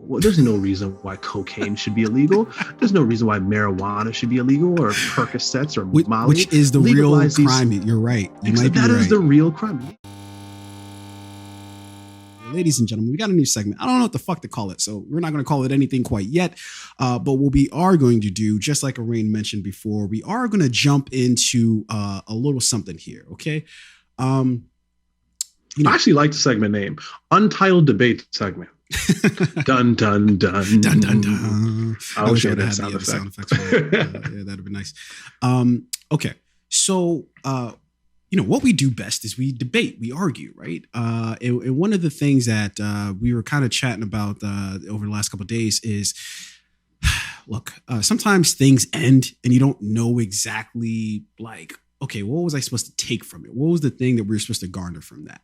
well, there's no reason why cocaine should be illegal. There's no reason why marijuana should be illegal, or Percocets, or Molly. Which is the real crime. You're right. That is the real crime. Ladies and gentlemen, we got a new segment. I don't know what the fuck to call it, so we're not going to call it anything quite yet. But what we are going to do, just like Arain mentioned before, we are going to jump into a little something here, okay? I actually like the segment name, Untitled Debate Segment. Dun, dun, dun. Dun, dun, dun. I wish I had sound effects. Yeah, that'd be nice. Okay, so... what we do best is we debate, we argue, right? And one of the things that we were kind of chatting about over the last couple of days is, look, sometimes things end and you don't know exactly, like, okay, what was I supposed to take from it? What was the thing that we were supposed to garner from that?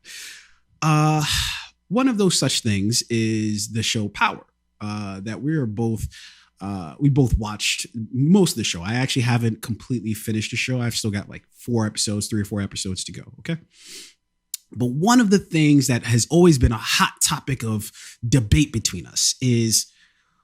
One of those such things is the show Power, that we both watched most of the show. I actually haven't completely finished the show. I've still got like 3 or 4 episodes to go. Okay. But one of the things that has always been a hot topic of debate between us is,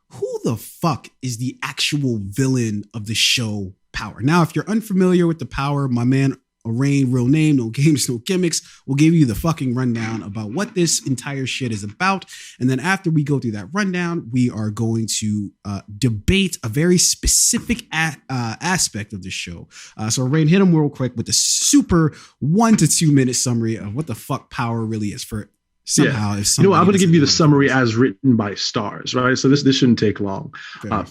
who the fuck is the actual villain of the show Power? Now, if you're unfamiliar with the Power, my man Arain, real name, no games, no gimmicks, will give you the fucking rundown about what this entire shit is about. And then after we go through that rundown, we are going to debate a very specific aspect of the show. So Arain, hit him real quick with a super 1 to 2 minute summary of what the fuck Power really is for somehow. Yeah. I'm going to give you the summary as written by Starz, right? So this shouldn't take long.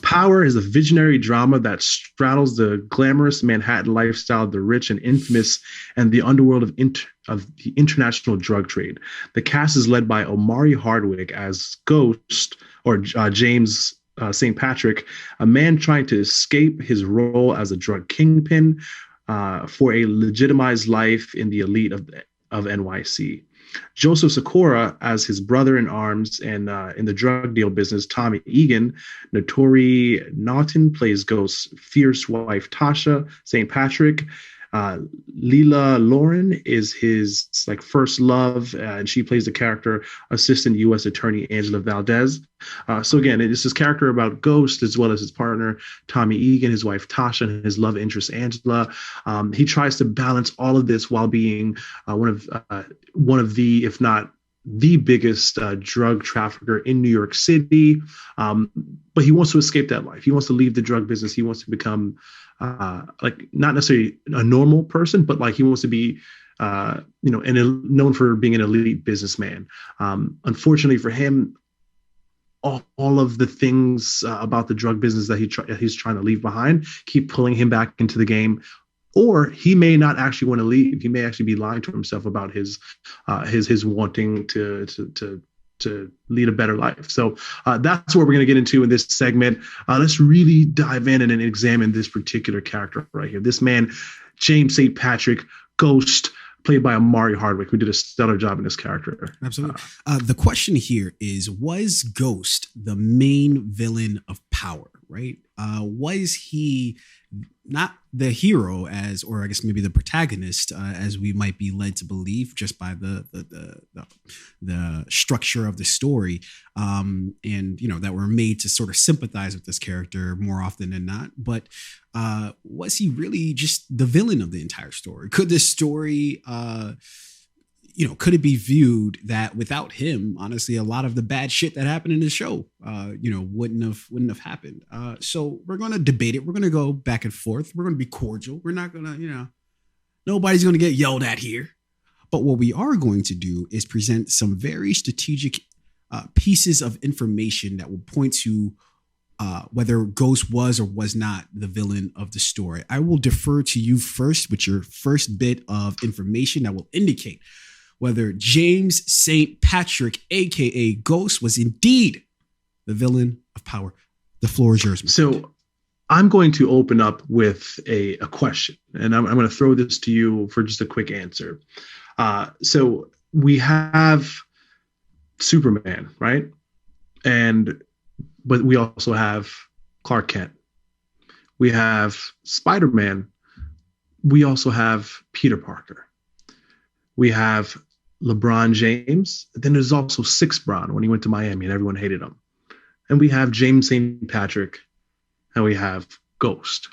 Power is a visionary drama that straddles the glamorous Manhattan lifestyle of the rich and infamous, and the underworld of the international drug trade. The cast is led by Omari Hardwick as Ghost, or James St. Patrick, a man trying to escape his role as a drug kingpin for a legitimized life in the elite of NYC. Joseph Sikora as his brother in arms, and in the drug deal business, Tommy Egan. Notori Naughton plays Ghost's fierce wife, Tasha St. Patrick. Leela Lauren is his first love, and she plays the character Assistant U.S. Attorney Angela Valdez. So again, it's his character about Ghost, as well as his partner Tommy Egan, his wife Tasha, and his love interest Angela. He tries to balance all of this while being one of the, if not the biggest drug trafficker in New York City. But he wants to escape that life. He wants to leave the drug business. He wants to become not necessarily a normal person, but he wants to be, known for being an elite businessman. Unfortunately for him, all of the things about the drug business that he's trying to leave behind keep pulling him back into the game. Or he may not actually want to leave. He may actually be lying to himself about his wanting to lead a better life. So that's what we're going to get into in this segment. Let's really dive in and examine this particular character right here. This man, James St. Patrick, Ghost, played by Omari Hardwick, who did a stellar job in this character. Absolutely. The question here is, was Ghost the main villain of Power, right? Was he not the hero, or I guess maybe the protagonist, as we might be led to believe just by the structure of the story, and that we're made to sort of sympathize with this character more often than not. But was he really just the villain of the entire story? Could this story, could it be viewed that without him, honestly, a lot of the bad shit that happened in the show, wouldn't have happened. So we're going to debate it. We're going to go back and forth. We're going to be cordial. We're not going to, nobody's going to get yelled at here. But what we are going to do is present some very strategic pieces of information that will point to whether Ghost was or was not the villain of the story. I will defer to you first with your first bit of information that will indicate whether James St. Patrick, a.k.a. Ghost, was indeed the villain of Power. The floor is yours, Mr. So I'm going to open up with a question, and I'm going to throw this to you for just a quick answer. So we have Superman, right? But we also have Clark Kent. We have Spider-Man. We also have Peter Parker. We have LeBron James. Then there's also Six Bron when he went to Miami and everyone hated him. and we have James St. Patrick, and we have Ghost.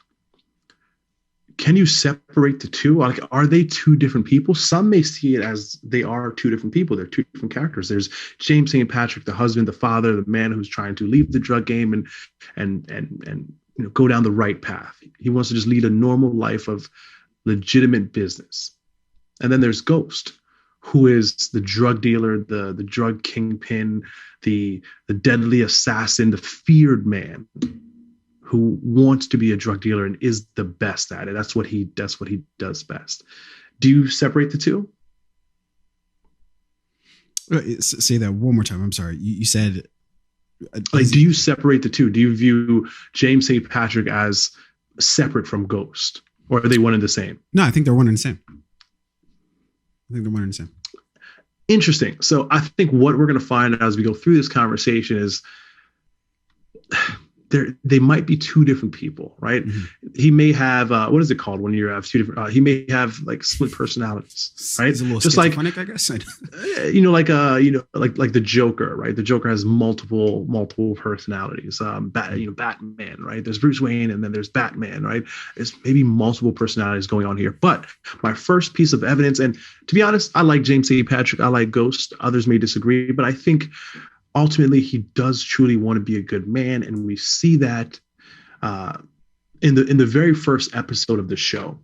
Can you separate the two? Like, are they two different people? Some may see it as they are two different people. They're two different characters. There's James St. Patrick, the husband, the father, the man who's trying to leave the drug game and go down the right path. He wants to just lead a normal life of legitimate business. And then there's Ghost, who is the drug dealer, the drug kingpin, the deadly assassin, the feared man who wants to be a drug dealer and is the best at it. That's what he does best. Do you separate the two? Say that one more time. I'm sorry. You said, like, do you separate the two? Do you view James St. Patrick as separate from Ghost, or are they one and the same? No, I think they're one and the same. Interesting. So I think what we're going to find as we go through this conversation is they might be two different people, right? Mm-hmm. He may have what is it called when you have two different? He may have like split personalities, right? He's a little just schizophrenic, I guess. like the Joker, right? The Joker has multiple personalities. Batman, right? There's Bruce Wayne, and then there's Batman, right? There's maybe multiple personalities going on here. But my first piece of evidence, and to be honest, I like James St. Patrick. I like Ghost. Others may disagree, but I think ultimately, he does truly want to be a good man, and we see that in the very first episode of the show,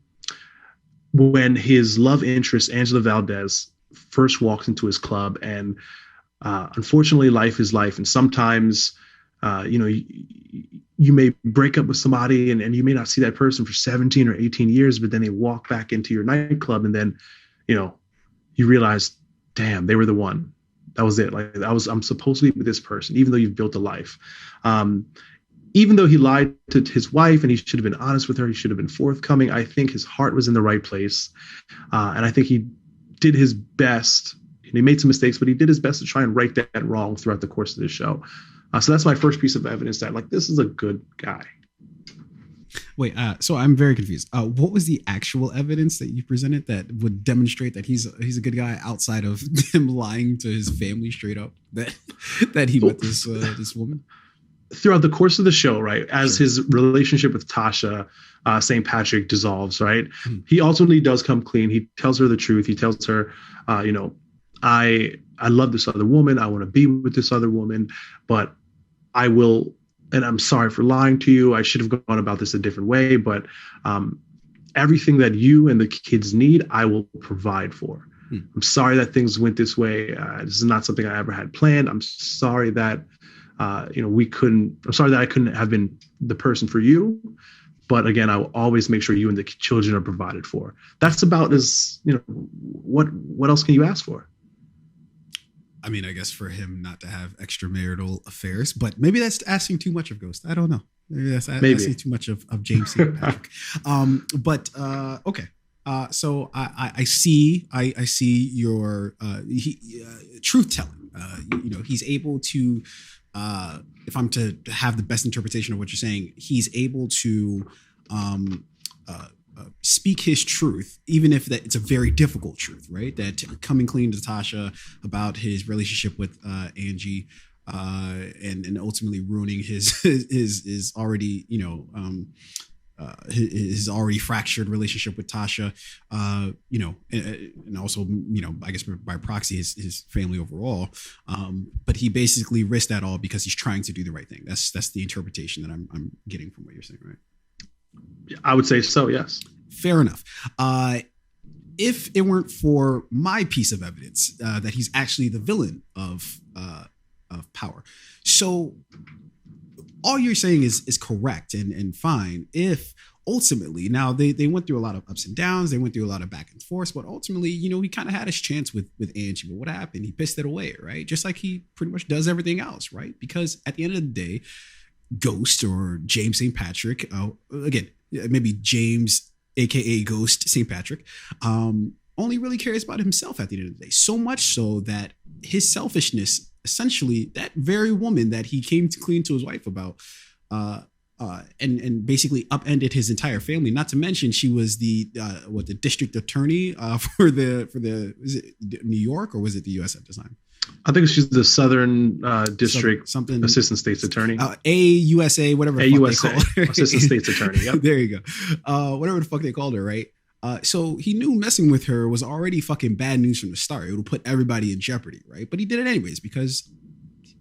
when his love interest Angela Valdez first walks into his club, and unfortunately, life is life, and sometimes you may break up with somebody, and you may not see that person for 17 or 18 years, but then they walk back into your nightclub, and then you realize, damn, they were the one. That was it. Like, I'm supposed to be with this person, even though you've built a life. Even though he lied to his wife and he should have been honest with her, he should have been forthcoming. I think his heart was in the right place. And I think he did his best. And he made some mistakes, but he did his best to try and right that wrong throughout the course of the show. So that's my first piece of evidence that, like, this is a good guy. Wait, so I'm very confused. What was the actual evidence that you presented that would demonstrate that he's a good guy outside of him lying to his family straight up that he met this woman? Throughout the course of the show, right, as his relationship with Tasha St. Patrick dissolves, right, he ultimately does come clean. He tells her the truth. He tells her, I love this other woman. I want to be with this other woman, but I will. And I'm sorry for lying to you. I should have gone about this a different way, but everything that you and the kids need, I will provide for. I'm sorry that things went this way. This is not something I ever had planned. I'm sorry that, I'm sorry that I couldn't have been the person for you. But again, I will always make sure you and the children are provided for. That's about as, what else can you ask for? I mean, I guess for him not to have extramarital affairs, but maybe that's asking too much of Ghost. I don't know. Maybe that's asking too much of James St. Patrick. Okay. So I see your truth telling. He's able to, if I'm to have the best interpretation of what you're saying, he's able to speak his truth, even if that it's a very difficult truth, right? That coming clean to Tasha about his relationship with Angie, and ultimately ruining his already his already fractured relationship with Tasha, and also I guess by proxy his family overall. But he basically risked that all because he's trying to do the right thing. That's the interpretation that I'm getting from what you're saying, right? I would say so, yes. Fair enough. If it weren't for my piece of evidence that he's actually the villain of Power. So all you're saying is correct and fine. If ultimately, now they went through a lot of ups and downs, they went through a lot of back and forth, but ultimately, he kind of had his chance with Angie. But what happened? He pissed it away, right? Just like he pretty much does everything else, right? Because at the end of the day, Ghost or James St. Patrick, again, maybe James, aka Ghost St. Patrick, only really cares about himself at the end of the day. So much so that his selfishness, essentially, that very woman that he came to clean to his wife about, and basically upended his entire family. Not to mention, she was the district attorney for the is it New York or was it the U.S. at the time? I think she's the Southern District something Assistant State's Attorney. AUSA, whatever the fuck they call her. Assistant State's Attorney. Yep. There you go. Whatever the fuck they called her, right? So he knew messing with her was already fucking bad news from the start. It would put everybody in jeopardy, right? But he did it anyways because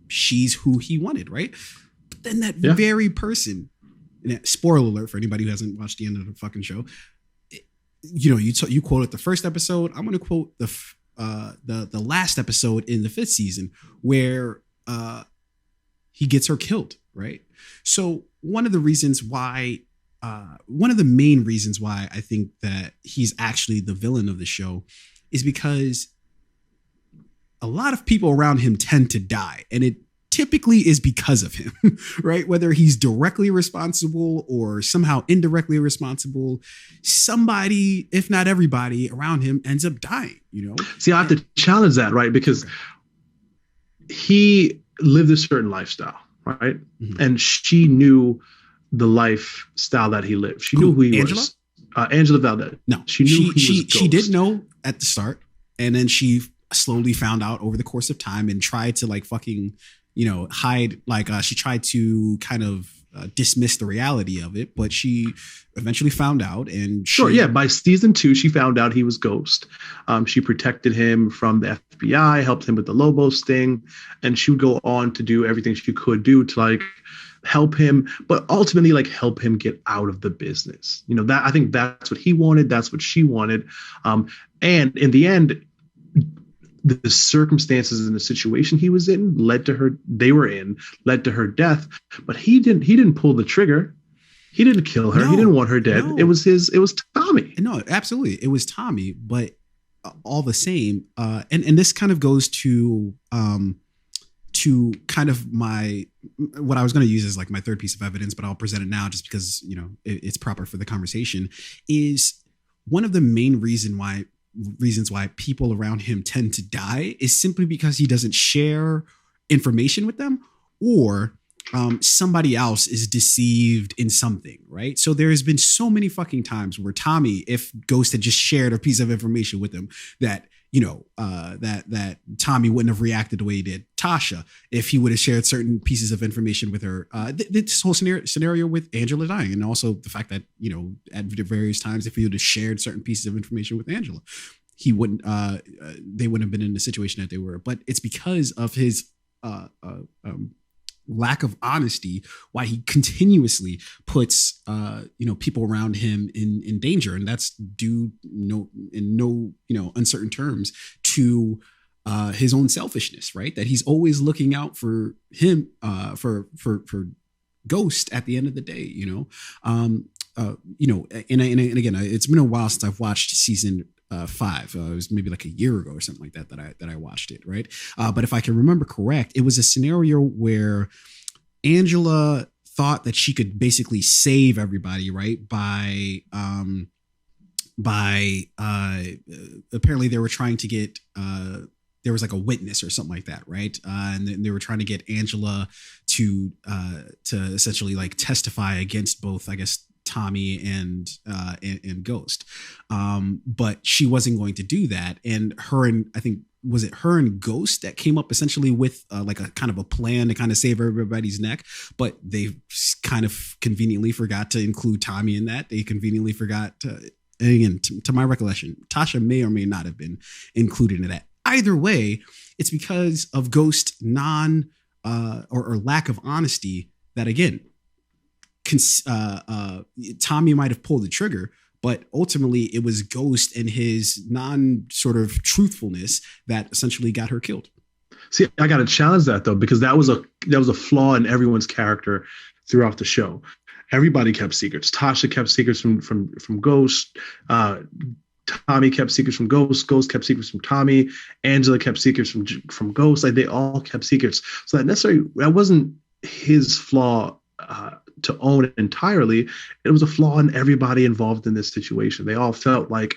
she's who he wanted, right? But then that very person, and spoiler alert for anybody who hasn't watched the end of the fucking show, you quoted the first episode. I'm going to quote the last episode in the 5th season where he gets her killed, right? So one of the main reasons why I think that he's actually the villain of the show is because a lot of people around him tend to die, and it typically is because of him, right? Whether he's directly responsible or somehow indirectly responsible, somebody, if not everybody around him, ends up dying, See, I have to challenge that, right? Because he lived a certain lifestyle, right? Mm-hmm. And she knew the lifestyle that he lived. She knew who he was. Angela Valdez. No, she knew she did know at the start, and then she slowly found out over the course of time and tried to like fucking, hide. Like she tried to kind of dismiss the reality of it, but she eventually found out. And by season 2, she found out he was Ghost. She protected him from the FBI, helped him with the Lobo sting, and she would go on to do everything she could do to like help him, but ultimately like help him get out of the business. That I think that's what he wanted. That's what she wanted. And in the end, the circumstances and the situation he was in led to her death. But he didn't pull the trigger. He didn't kill her. He didn't want her dead. No. It was Tommy. No, absolutely. It was Tommy. But all the same, and this kind of goes to kind of what I was going to use as like my third piece of evidence, but I'll present it now just because, it's proper for the conversation, is one of the main reasons why people around him tend to die is simply because he doesn't share information with them, or somebody else is deceived in something, right? So there has been so many fucking times where Tommy, if Ghost had just shared a piece of information with him, that that Tommy wouldn't have reacted the way he did. Tasha, if he would have shared certain pieces of information with her, this whole scenario with Angela dying, and also the fact that, at various times, if he would have shared certain pieces of information with Angela, he wouldn't, they wouldn't have been in the situation that they were. But it's because of his lack of honesty why he continuously puts people around him in danger, and that's due in no uncertain terms to his own selfishness, right? That he's always looking out for him, for Ghost at the end of the day, and again, it's been a while since I've watched season 5. It was maybe like a year ago or something like that I watched it, right? But if I can remember correct, it was a scenario where Angela thought that she could basically save everybody, right? By apparently they were trying to get there was like a witness or something like that, right? And then they were trying to get Angela to essentially like testify against both, I guess, Tommy and Ghost, but she wasn't going to do that. And I think was it her and Ghost that came up essentially with like a kind of a plan to kind of save everybody's neck, but they kind of conveniently forgot to include Tommy in that. They conveniently forgot to, and again, to my recollection, Tasha may or may not have been included in that. Either way, it's because of Ghost or lack of honesty that, again, Tommy might have pulled the trigger, but ultimately it was Ghost and his sort of truthfulness that essentially got her killed. See, I got to challenge that though, because that was a flaw in everyone's character throughout the show. Everybody kept secrets. Tasha kept secrets from Ghost. Tommy kept secrets from Ghost. Ghost kept secrets from Tommy. Angela kept secrets from Ghost. Like they all kept secrets. So that wasn't his flaw to own it entirely. It was a flaw in everybody involved in this situation. They all felt like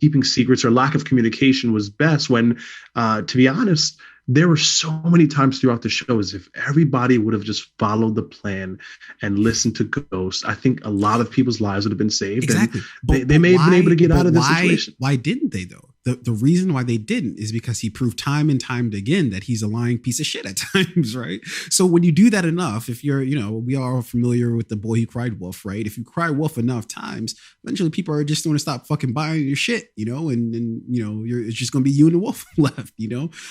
keeping secrets or lack of communication was best, when to be honest, there were so many times throughout the show as if everybody would have just followed the plan and listened to Ghost. I think a lot of people's lives would have been saved. Exactly. And they may have been able to get out of this situation. Why didn't they though? the reason why they didn't is because he proved time and time again that he's a lying piece of shit at times, right? So when you do that enough, if you're, we are all familiar with the boy who cried wolf, right? If you cry wolf enough times, eventually people are just going to stop fucking buying your shit, and it's just going to be you and the wolf left,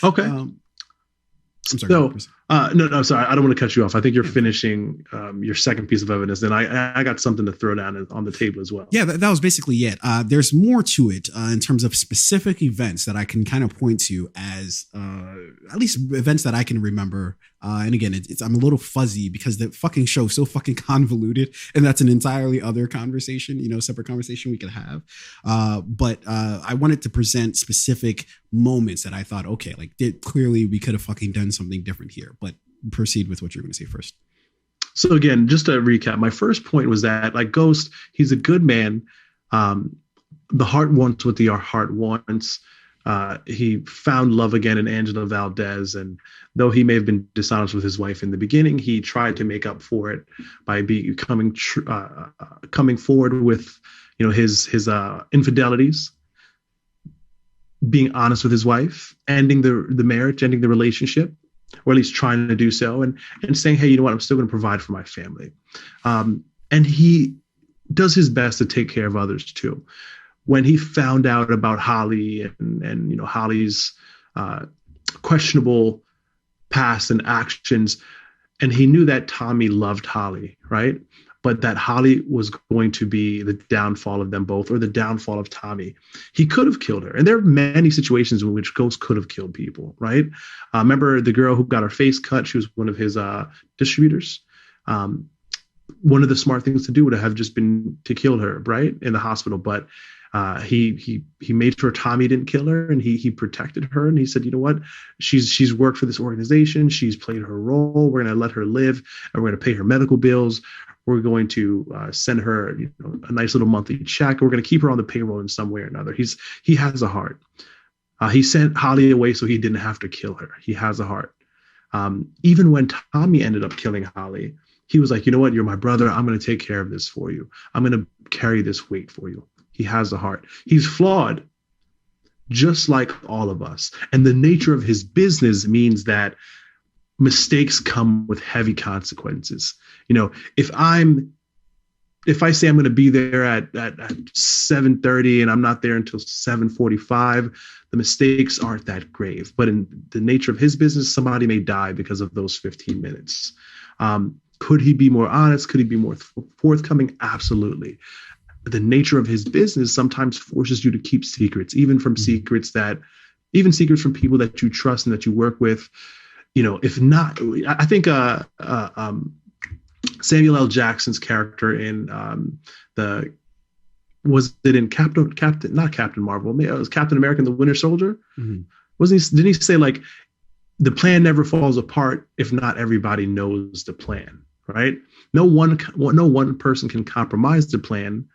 Okay. I'm sorry. No, sorry. I don't want to cut you off. I think you're finishing your second piece of evidence. Then I got something to throw down on the table as well. Yeah, that was basically it. There's more to it in terms of specific events that I can kind of point to as at least events that I can remember. And again, I'm a little fuzzy because the fucking show is so fucking convoluted, and that's an entirely other conversation, separate conversation we could have. But I wanted to present specific moments that I thought, okay, like clearly we could have fucking done something different here. But proceed with what you're going to say first. So again, just to recap, my first point was that like Ghost, he's a good man. The heart wants what the heart wants. He found love again in Angela Valdez, and though he may have been dishonest with his wife in the beginning, he tried to make up for it by coming forward with his infidelities, being honest with his wife, ending the marriage, ending the relationship, or at least trying to do so, and saying, hey, you know what, I'm still going to provide for my family. And he does his best to take care of others too. When he found out about Holly and Holly's questionable past and actions, and he knew that Tommy loved Holly, right? But that Holly was going to be the downfall of them both, or the downfall of Tommy. He could have killed her. And there are many situations in which Ghost could have killed people, right? Remember the girl who got her face cut? She was one of his distributors. One of the smart things to do would have just been to kill her, right, in the hospital. But he made sure Tommy didn't kill her, and he protected her. And he said, you know what? She's worked for this organization. She's played her role. We're going to let her live, and we're going to pay her medical bills. We're going to send her a nice little monthly check. We're going to keep her on the payroll in some way or another. He has a heart. He sent Holly away so he didn't have to kill her. He has a heart. Even when Tommy ended up killing Holly, he was like, you know what? You're my brother. I'm going to take care of this for you. I'm going to carry this weight for you. He has a heart. He's flawed, just like all of us. And the nature of his business means that mistakes come with heavy consequences. If I say I'm going to be there at 7:30 and I'm not there until 7:45, the mistakes aren't that grave. But in the nature of his business, somebody may die because of those 15 minutes. Could he be more honest? Could he be more forthcoming? Absolutely. The nature of his business sometimes forces you to keep secrets, even from secrets from people that you trust and that you work with. If not, I think Samuel L. Jackson's character in not Captain Marvel, it was Captain America and the Winter Soldier. Mm-hmm. Didn't he say like the plan never falls apart if not everybody knows the plan, right? No one person can compromise the plan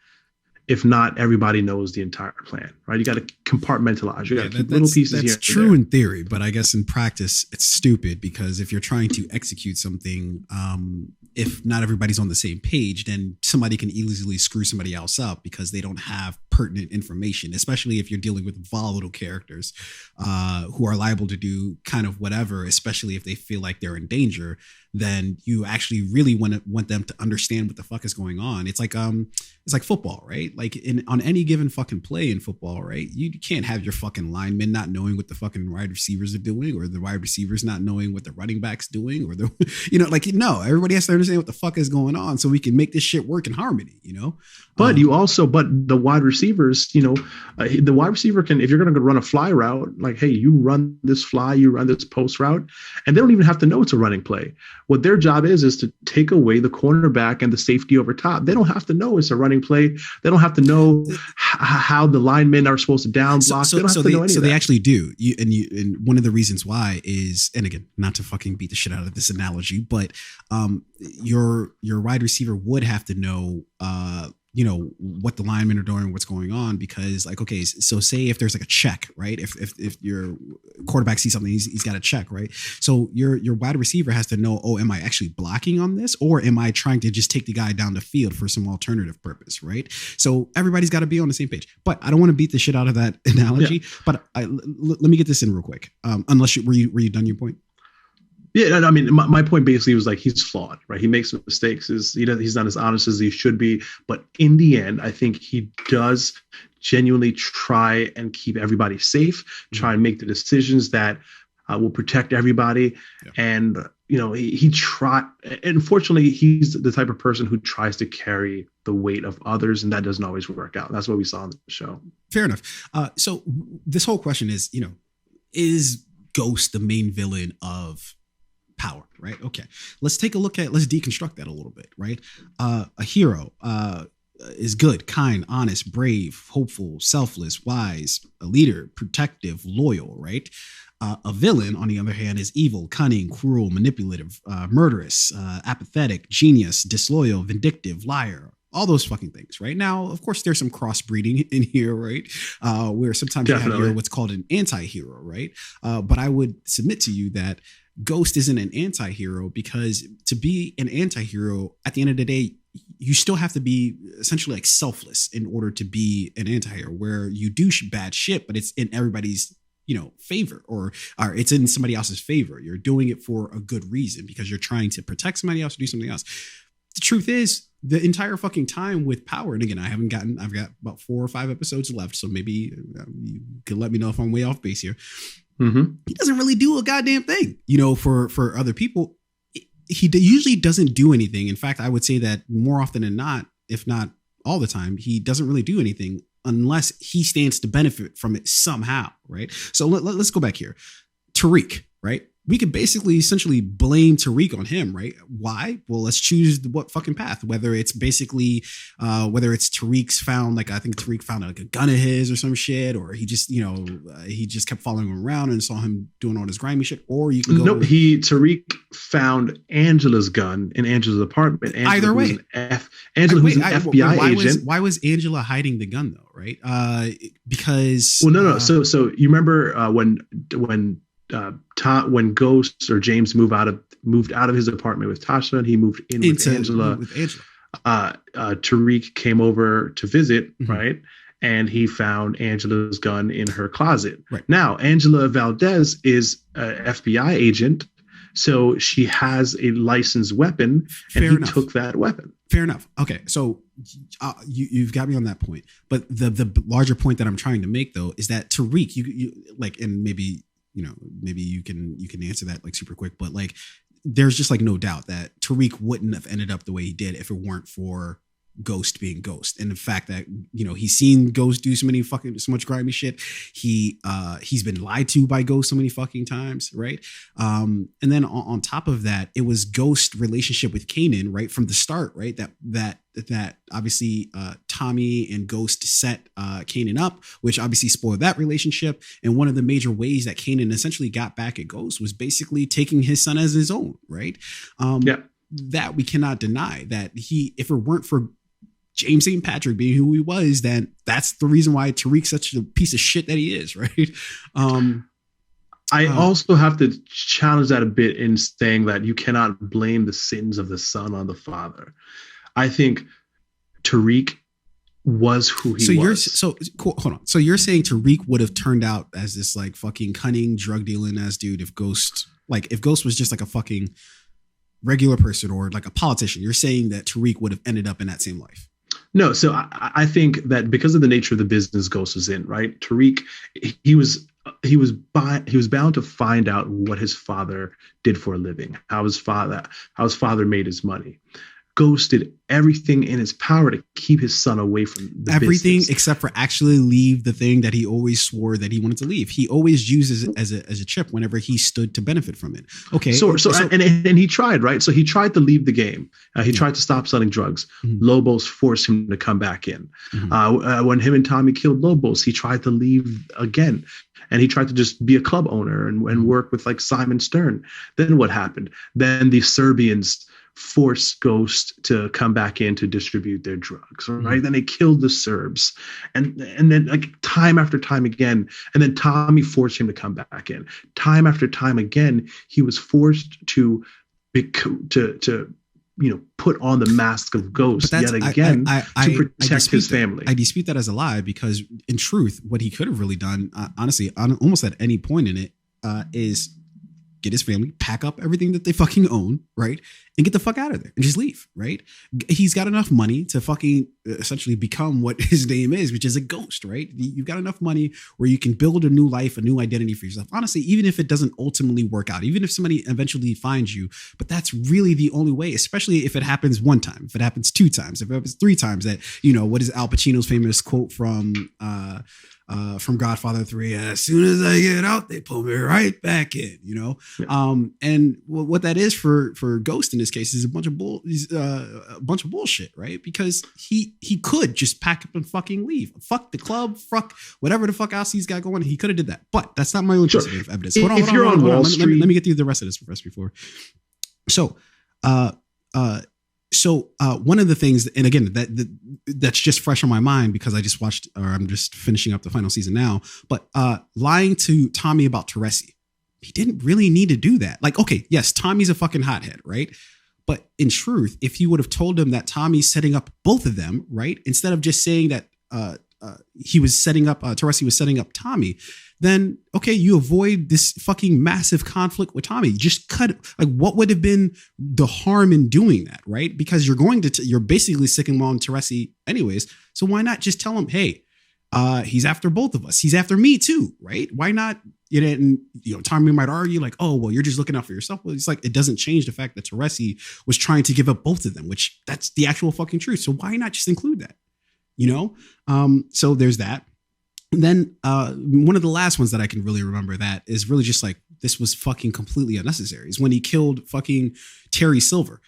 if not everybody knows the entire plan, right? You got to compartmentalize. You got to keep little pieces here. That's true in theory, but I guess in practice, it's stupid because if you're trying to execute something, if not everybody's on the same page, then somebody can easily screw somebody else up because they don't have pertinent information, especially if you're dealing with volatile characters who are liable to do kind of whatever, especially if they feel like they're in danger. Then you actually really want them to understand what the fuck is going on. It's like football, right? Like on any given fucking play in football, right? You can't have your fucking linemen not knowing what the fucking wide receivers are doing, or the wide receivers not knowing what the running back's doing, or no, everybody has to understand what the fuck is going on so we can make this shit work in harmony, But the wide receivers, the wide receiver can, if you're going to run a fly route, like, hey, you run this fly, you run this post route, and they don't even have to know it's a running play. What their job is to take away the cornerback and the safety over top. They don't have to know it's a running play. They don't have to know how the linemen are supposed to down block. They don't have to know any of that. They actually do. And one of the reasons why is, and again, not to fucking beat the shit out of this analogy, but your wide receiver would have to know what the linemen are doing, what's going on, because like, okay, so say if there's like a check, right? If your quarterback sees something, he's got a check, right? So your wide receiver has to know, oh, am I actually blocking on this, or am I trying to just take the guy down the field for some alternative purpose, right? So everybody's got to be on the same page. But I don't want to beat the shit out of that analogy. Yeah. But let me get this in real quick. Unless were you done your point? Yeah, I mean, my point basically was like, he's flawed, right? He makes mistakes. He's not as honest as he should be. But in the end, I think he does genuinely try and keep everybody safe, try and make the decisions that will protect everybody. Yeah. And, he tried. Unfortunately, he's the type of person who tries to carry the weight of others, and that doesn't always work out. That's what we saw in the show. Fair enough. So this whole question is, is Ghost the main villain of Power, right? Okay, let's deconstruct that a little bit, right? A hero is good, kind, honest, brave, hopeful, selfless, wise, a leader, protective, loyal, right? A villain, on the other hand, is evil, cunning, cruel, manipulative, murderous, apathetic, genius, disloyal, vindictive, liar. All those fucking things, right? Now, of course, there's some crossbreeding in here, right? Where sometimes you have what's called an anti-hero, right? But I would submit to you that Ghost isn't an anti-hero, because to be an anti-hero, at the end of the day, you still have to be essentially like selfless in order to be an anti-hero, where you do bad shit, but it's in everybody's favor, or it's in somebody else's favor. You're doing it for a good reason, because you're trying to protect somebody else or do something else. The truth is, the entire fucking time with Power, and again, I've got about 4 or 5 episodes left, so maybe you can let me know if I'm way off base here. Mm-hmm. He doesn't really do a goddamn thing, for other people. He usually doesn't do anything. In fact, I would say that more often than not, if not all the time, he doesn't really do anything unless he stands to benefit from it somehow, right? So let's go back here. Tariq, right? We could basically essentially blame Tariq on him, right? Why? Well, let's choose what fucking path. Whether it's basically, whether it's Tariq's found, like, I think Tariq found like a gun of his or some shit, or he just, he just kept following him around and saw him doing all this grimy shit. Or you can go. No, Tariq found Angela's gun in Angela's apartment. Angela, either way, Angela, who's an FBI agent. Why was Angela hiding the gun though? Right? Because no. So you remember when Ghost or James moved out of his apartment with Tasha, and he moved in with Angela. Tariq came over to visit, mm-hmm. right? And he found Angela's gun in her closet. Right. Now, Angela Valdez is an FBI agent, so she has a licensed weapon, and he took that weapon. Fair enough. Okay, so you've got me on that point, but the larger point that I'm trying to make though is that Tariq, you like, and maybe you can answer that like super quick, but like, there's just like no doubt that Tariq wouldn't have ended up the way he did if it weren't for Ghost being Ghost, and the fact that he's seen Ghost do so much grimy shit. He's been lied to by Ghost so many fucking times, right? And then on top of that, it was Ghost's relationship with Kanan, right, from the start, right? That obviously Tommy and Ghost set Kanan up, which obviously spoiled that relationship. And one of the major ways that Kanan essentially got back at Ghost was basically taking his son as his own, right? That we cannot deny that if it weren't for James St. Patrick being who he was, then that's the reason why Tariq's such a piece of shit that he is, right? I also have to challenge that a bit in saying that you cannot blame the sins of the son on the father. I think Tariq was who he was. Cool, hold on. So you're saying Tariq would have turned out as this like fucking cunning drug dealing ass dude if Ghost was just like a fucking regular person or like a politician. You're saying that Tariq would have ended up in that same life. No, so I think that because of the nature of the business Ghost was in, right? Tariq, he was bound to find out what his father did for a living, how his father made his money. Ghost did everything in his power to keep his son away from the everything business. Except for actually leave the thing that he always swore that he wanted to leave. He always uses it as a chip whenever he stood to benefit from it. Okay. So he tried, right? So he tried to leave the game. He tried to stop selling drugs. Mm-hmm. Lobos forced him to come back in. Mm-hmm. When him and Tommy killed Lobos, he tried to leave again. And he tried to just be a club owner and work with like Simon Stern. Then what happened? Then the Serbians force Ghost to come back in to distribute their drugs, right? Then they killed the Serbs, and then like time after time again, and then Tommy forced him to come back in. Time after time again, he was forced to put on the mask of Ghost yet again to protect his family. I dispute that as a lie, because in truth, what he could have really done, honestly, on almost at any point in it, is get his family, pack up everything that they fucking own, right? And get the fuck out of there and just leave, right? He's got enough money to fucking essentially become what his name is, which is a ghost, right? You've got enough money where you can build a new life, a new identity for yourself. Honestly, even if it doesn't ultimately work out, even if somebody eventually finds you, but that's really the only way, especially if it happens one time, if it happens 2 times, if it happens 3 times, that, what is Al Pacino's famous quote from Godfather 3, as soon as I get out, they pull me right back in, Yeah. And what that is for Ghost in this case is a bunch of bullshit, right? Because he could just pack up and fucking leave. Fuck the club, fuck whatever the fuck else he's got going. He could have did that, but that's not my own piece of evidence. Hold on. Let me get through the rest of this before. So, one of the things, and again, that's just fresh on my mind because I just watched, or I'm just finishing up the final season now, but lying to Tommy about Teresi, he didn't really need to do that. Like, okay, yes, Tommy's a fucking hothead, right? But in truth, if you would have told him that Tommy's setting up both of them, right? Instead of just saying that he was setting up, Teresi was setting up Tommy, then okay, you avoid this fucking massive conflict with Tommy. Just cut. Like, what would have been the harm in doing that, right? Because you're basically sticking on Teresi anyways. So why not just tell him, hey, he's after both of us. He's after me too, right? Why not? And Tommy might argue like, oh, well, you're just looking out for yourself. Well, it's like, it doesn't change the fact that Teresi was trying to give up both of them, which that's the actual fucking truth. So why not just include that? So there's that. And then one of the last ones that I can really remember that is really just like, this was fucking completely unnecessary, is when he killed fucking Terry Silver.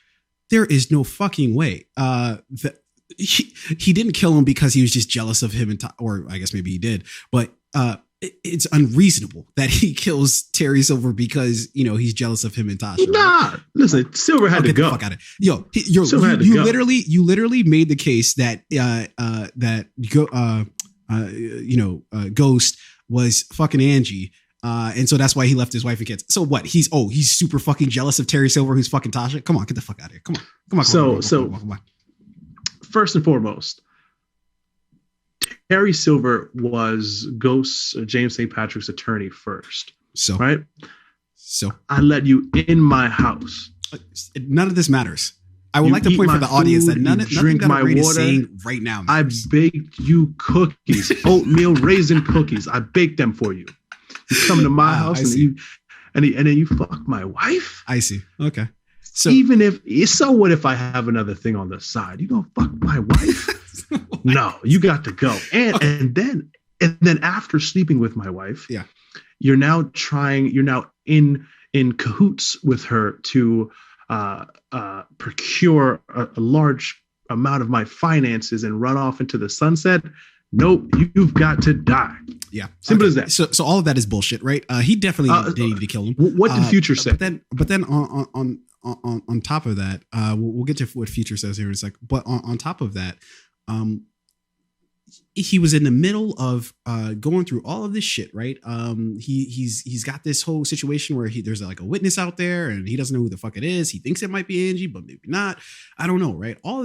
There is no fucking way that he didn't kill him because he was just jealous of him, or I guess maybe he did, but it's unreasonable that he kills Terry Silver because he's jealous of him and Tasha. Nah, right? Listen, Silver had to go. Fuck out of it. You literally made the case that Ghost was fucking Angie. And so that's why he left his wife and kids. So what? He's super fucking jealous of Terry Silver, who's fucking Tasha. Come on, get the fuck out of here. Come on. Come on. First and foremost, Terry Silver was Ghost's James St. Patrick's attorney first. So right. So I let you in my house. None of this matters. I would like to point for the audience that nothing that I'm saying right now matters. I baked you cookies, oatmeal raisin cookies. I baked them for you. You come to my house and then you fuck my wife. I see. Okay. So what if I have another thing on the side? You gonna fuck my wife? No, you got to go. And then after sleeping with my wife, yeah, you're now in cahoots with her to procure a large amount of my finances and run off into the sunset. Nope, you've got to die. Yeah, simple as that. So all of that is bullshit, right? He definitely needed to kill him. What did Future say? But then on top of that, we'll get to what Future says here in a sec. But on top of that, he was in the middle of going through all of this shit, right? He's got this whole situation where there's like a witness out there and he doesn't know who the fuck it is. He thinks it might be Angie, but maybe not. I don't know, right? All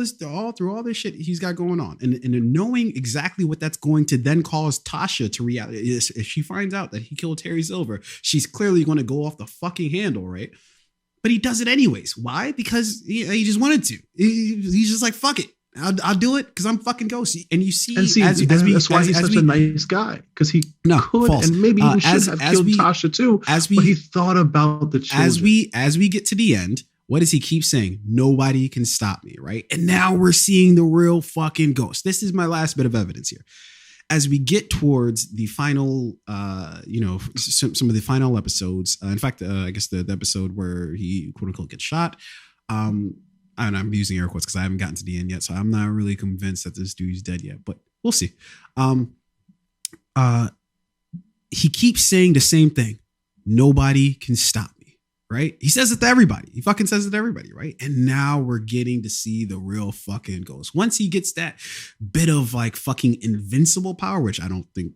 through all this shit he's got going on, and knowing exactly what that's going to then cause Tasha to react. If she finds out that he killed Terry Silver, she's clearly going to go off the fucking handle, right? But he does it anyways. Why? Because he just wanted to. He's just like, fuck it. I'll do it because I'm fucking Ghost. And you see, that's why he's such a nice guy, because he could, false. And maybe he should have killed Tasha too. But he thought about the children. As we get to the end, what does he keep saying? Nobody can stop me, right? And now we're seeing the real fucking Ghost. This is my last bit of evidence here. As we get towards the final, some of the final episodes. In fact, I guess the episode where he quote unquote gets shot. And I'm using air quotes because I haven't gotten to the end yet, so I'm not really convinced that this dude's dead yet, but we'll see. He keeps saying the same thing. Nobody can stop me, right? He says it to everybody. He fucking says it to everybody, right? And now we're getting to see the real fucking Ghost. Once he gets that bit of like fucking invincible power, which I don't think,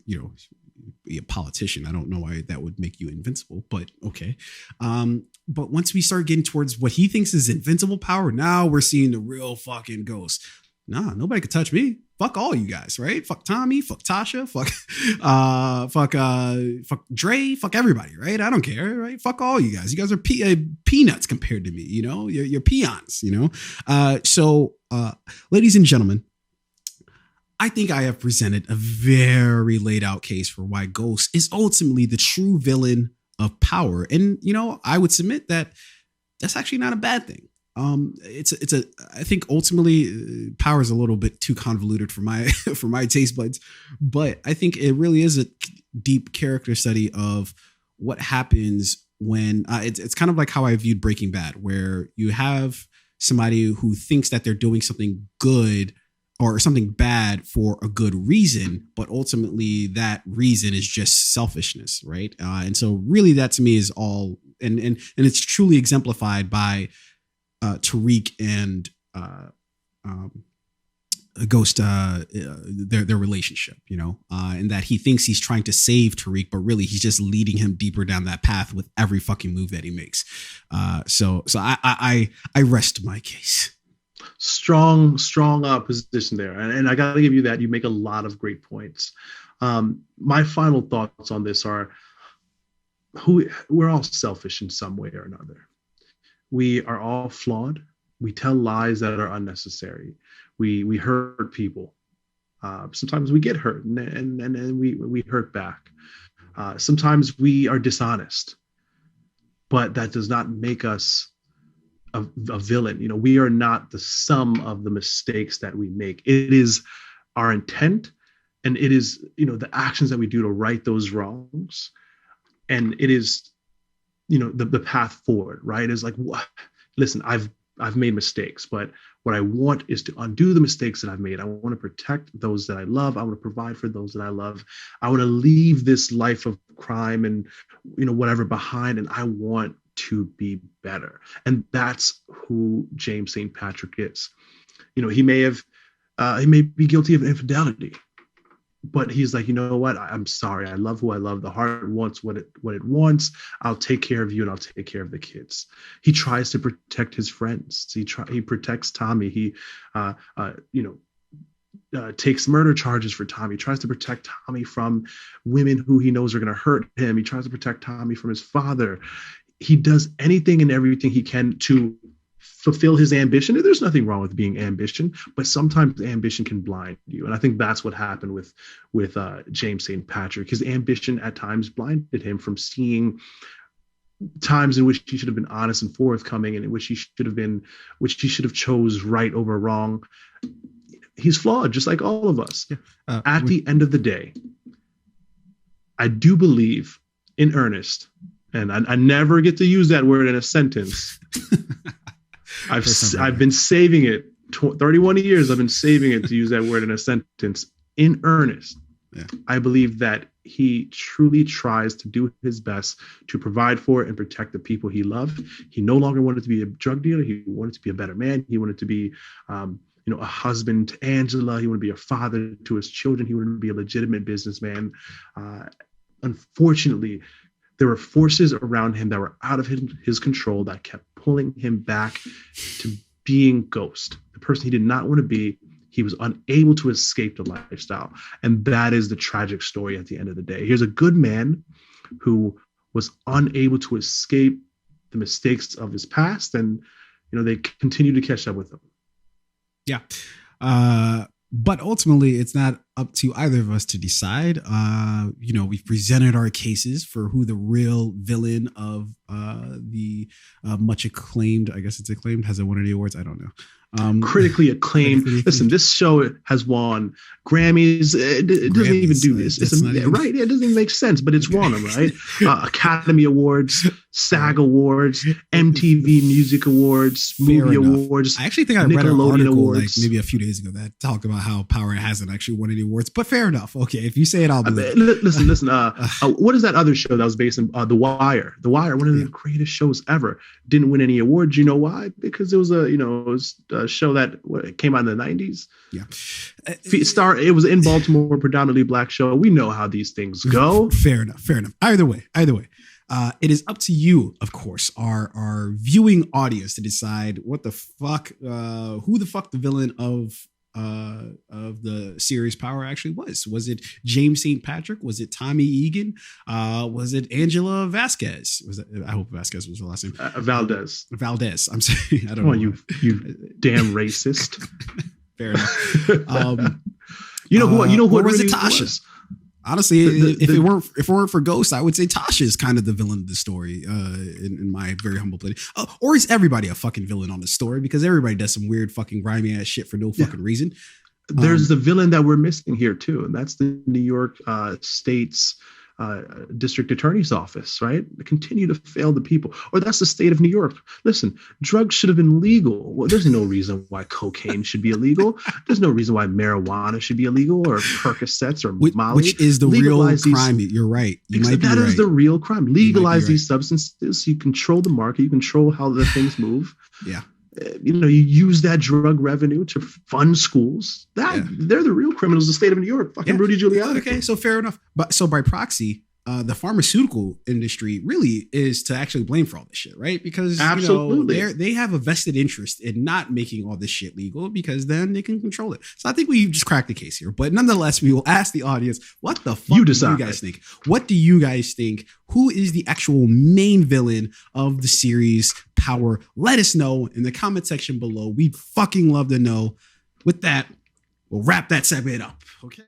be a politician. I don't know why that would make you invincible, but okay. But once we start getting towards what he thinks is invincible power, now we're seeing the real fucking Ghost. Nah, nobody could touch me. Fuck all you guys, right? Fuck Tommy, fuck Tasha, fuck Dre, fuck everybody, right? I don't care, right? Fuck all you guys. You guys are peanuts compared to me, You're peons, So, ladies and gentlemen, I think I have presented a very laid out case for why Ghost is ultimately the true villain of power. And, I would submit that that's actually not a bad thing. I think ultimately power is a little bit too convoluted for my for my taste buds, but I think it really is a deep character study of what happens when it's kind of like how I viewed Breaking Bad, where you have somebody who thinks that they're doing something good or something bad for a good reason, but ultimately that reason is just selfishness, right? And so really that to me is all, and it's truly exemplified by Tariq and Ghost, their relationship, and that he thinks he's trying to save Tariq, but really he's just leading him deeper down that path with every fucking move that he makes. So I rest my case. Strong position there, and I got to give you that. You make a lot of great points. My final thoughts on this are: we're all selfish in some way or another. We are all flawed. We tell lies that are unnecessary. We hurt people. Sometimes we get hurt and we hurt back. Sometimes we are dishonest, but that does not make us a villain. We are not the sum of the mistakes that we make. It is our intent, and it is the actions that we do to right those wrongs, and it is the path forward, right? Is like, listen, I've made mistakes, but what I want is to undo the mistakes that I've made. I want to protect those that I love. I want to provide for those that I love. I want to leave this life of crime and whatever behind, and I want to be better. And that's who James St. Patrick is. He may be guilty of infidelity, but he's like, what? I'm sorry. I love who I love. The heart wants what it wants. I'll take care of you, and I'll take care of the kids. He tries to protect his friends. He protects Tommy. He, takes murder charges for Tommy. He tries to protect Tommy from women who he knows are going to hurt him. He tries to protect Tommy from his father. He does anything and everything he can to fulfill his ambition. There's nothing wrong with being ambition, but sometimes ambition can blind you. And I think that's what happened with James St. Patrick. His ambition at times blinded him from seeing times in which he should have been honest and forthcoming, and in which he should have chose right over wrong. He's flawed, just like all of us. Yeah. At the end of the day, I do believe in earnest, and I never get to use that word in a sentence. I've been saving it 31 years. I've been saving it to use that word in a sentence. In earnest, yeah. I believe that he truly tries to do his best to provide for and protect the people he loved. He no longer wanted to be a drug dealer. He wanted to be a better man. He wanted to be, a husband to Angela. He wanted to be a father to his children. He wanted to be a legitimate businessman. Unfortunately, there were forces around him that were out of his control that kept pulling him back to being Ghost, the person he did not want to be. He was unable to escape the lifestyle. And that is the tragic story at the end of the day. Here's a good man who was unable to escape the mistakes of his past. And, they continue to catch up with him. Yeah. But ultimately, it's not up to either of us to decide. We've presented our cases for who the real villain of the much acclaimed, I guess it's acclaimed, has it won any awards? I don't know. Critically acclaimed. Listen, this show has won Grammys. It doesn't even do this. Right? It doesn't even make sense, but it's won them, right? Academy Awards, SAG Awards, MTV Music Awards, Movie Awards. I actually think I read an article like maybe a few days ago that talked about how Power hasn't actually won any awards, but fair enough. Okay, if you say it, I'll believe it. Listen. What is that other show that was based in The Wire? The Wire, one of the greatest shows ever, didn't win any awards. You know why? Because it was a show that came out in the 90s. Yeah. It was in Baltimore, predominantly black show. We know how these things go. Fair enough. Either way. It is up to you, of course, our viewing audience to decide what the fuck, who the fuck the villain of the series Power actually was. Was it James St. Patrick? Was it Tommy Egan? Was it Angela Vasquez? I hope Vasquez was the last name. Valdez. I'm sorry. I don't know. You damn racist. Fair enough. You know who or was it Tasha? Honestly, if it weren't for Ghost, I would say Tasha is kind of the villain of the story, in my very humble opinion. Or is everybody a fucking villain on the story? Because everybody does some weird fucking grimy ass shit for no fucking reason. There's the villain that we're missing here too, and that's the New York State's district attorney's office, right? They continue to fail the people. Or that's the state of New York. Listen, drugs should have been legal. Well, there's no reason why cocaine should be illegal. There's no reason why marijuana should be illegal, or Percocets, or Molly. Which is the real crime. You're right. That is the real crime. Legalize these substances. You control the market. You control how the things move. Yeah. You use that drug revenue to fund schools. They're the real criminals of the state of New York. Fucking Rudy Giuliani. Okay, so fair enough. But so by proxy, the pharmaceutical industry really is to actually blame for all this shit, right? Because they have a vested interest in not making all this shit legal, because then they can control it. So I think we just cracked the case here. But nonetheless, we will ask the audience, what the fuck do you guys think? What do you guys think? Who is the actual main villain of the series Power? Let us know in the comment section below. We'd fucking love to know. With that, we'll wrap that segment up. Okay.